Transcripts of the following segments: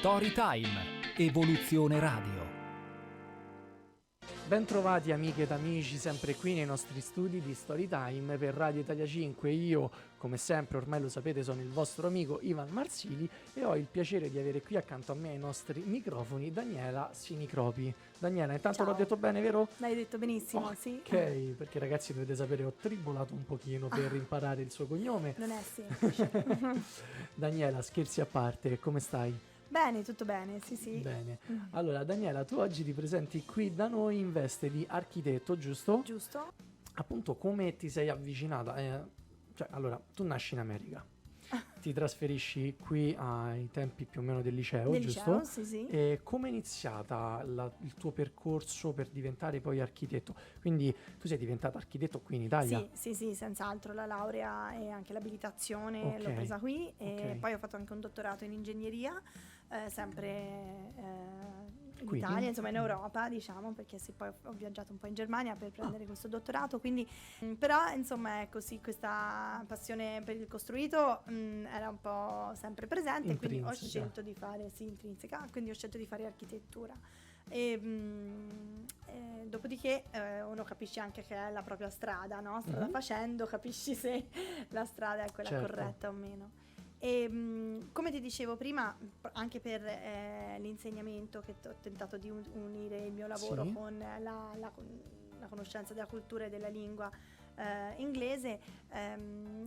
Storytime, Evoluzione Radio. Bentrovati amiche ed amici, sempre qui nei nostri studi di Storytime per Radio Italia 5. Io, come sempre, ormai lo sapete, sono il vostro amico Ivan Marsili e ho il piacere di avere qui accanto a me ai nostri microfoni Daniela Sinicropi. Daniela, intanto Ciao. L'ho detto bene, vero? L'hai detto benissimo, sì. Ok, perché ragazzi dovete sapere, ho tribolato un pochino per imparare il suo cognome. Non è semplice. Daniela, scherzi a parte, come stai? Bene, tutto bene, sì. Bene. Allora, Daniela, tu oggi ti presenti qui da noi in veste di architetto, giusto? Giusto? Appunto, come ti sei avvicinata? Allora, tu nasci in America, ti trasferisci qui ai tempi più o meno del liceo, giusto? Liceo, sì. E come è iniziata il tuo percorso per diventare poi architetto? Quindi tu sei diventata architetto qui in Italia? Sì, senz'altro, la laurea e anche l'abilitazione Ok. l'ho presa qui e Ok. poi ho fatto anche un dottorato in ingegneria, sempre in Qui? Italia, insomma in Europa, diciamo, perché sì, poi ho viaggiato un po' in Germania per prendere questo dottorato, quindi però insomma ecco sì, questa passione per il costruito era un po' sempre presente, quindi ho Intrinseca. scelto di fare, sì, intrinseca, quindi ho scelto di fare architettura. E dopodiché uno capisce anche che è la propria strada, no? Strada facendo capisci se la strada è quella Certo. corretta o meno. E come ti dicevo prima, anche per l'insegnamento, che ho tentato di unire il mio lavoro Sì. con la conoscenza della cultura e della lingua inglese,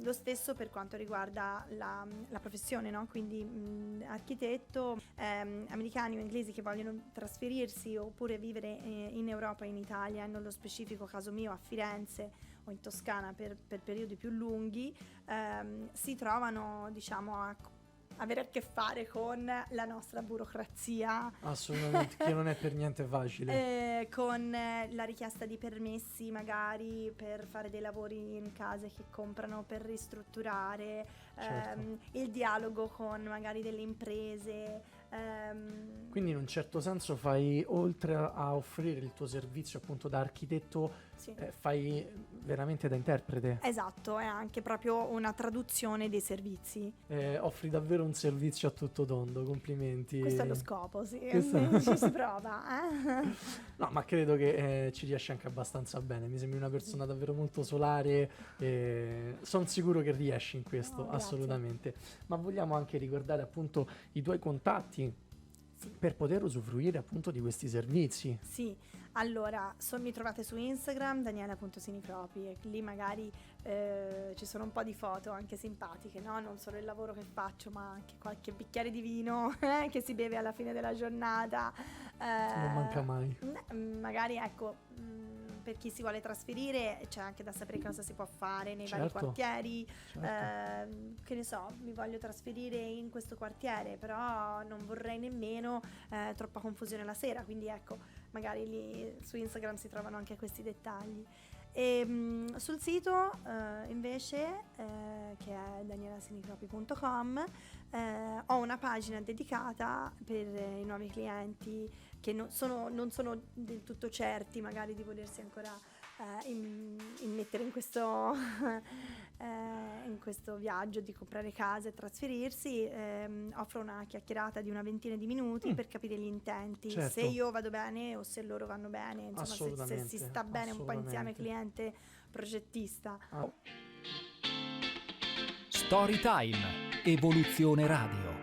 lo stesso per quanto riguarda la professione, no? Quindi architetto, americani o inglesi che vogliono trasferirsi oppure vivere in Europa, in Italia, nello specifico caso mio a Firenze o in Toscana per periodi più lunghi, si trovano, diciamo, a avere a che fare con la nostra burocrazia. Assolutamente, che non è per niente facile. Con la richiesta di permessi magari per fare dei lavori in case che comprano per ristrutturare, Certo. il dialogo con magari delle imprese. Quindi in un certo senso fai, oltre a offrire il tuo servizio appunto da architetto, Sì. fai veramente da interprete. Esatto, è anche proprio una traduzione dei servizi. Offri davvero un servizio a tutto tondo, complimenti. Questo è lo scopo, sì. Questo- Ci si prova. No, ma credo che ci riesci anche abbastanza bene. Mi sembri una persona davvero molto solare e sono sicuro che riesci in questo, Oh, grazie. assolutamente. Ma vogliamo anche ricordare appunto i tuoi contatti per poter usufruire appunto di questi servizi. Sì, allora mi trovate su Instagram Daniela.sinicropi e lì magari ci sono un po' di foto anche simpatiche, no? Non solo il lavoro che faccio ma anche qualche bicchiere di vino che si beve alla fine della giornata. Non manca mai. Magari ecco, per chi si vuole trasferire c'è anche da sapere cosa si può fare nei vari Certo. quartieri. Certo. Che ne so, mi voglio trasferire in questo quartiere, però non vorrei nemmeno troppa confusione la sera, quindi ecco, magari lì su Instagram si trovano anche questi dettagli. E sul sito invece che è danielasinicropi.com ho una pagina dedicata per i nuovi clienti che non sono del tutto certi magari di volersi ancora immettere in questo viaggio di comprare case e trasferirsi. Offro una chiacchierata di una ventina di minuti per capire gli intenti, Certo. se io vado bene o se loro vanno bene, insomma se Assolutamente, si sta bene un po' insieme assolutamente. cliente progettista. Ah. Storytime, Evoluzione Radio.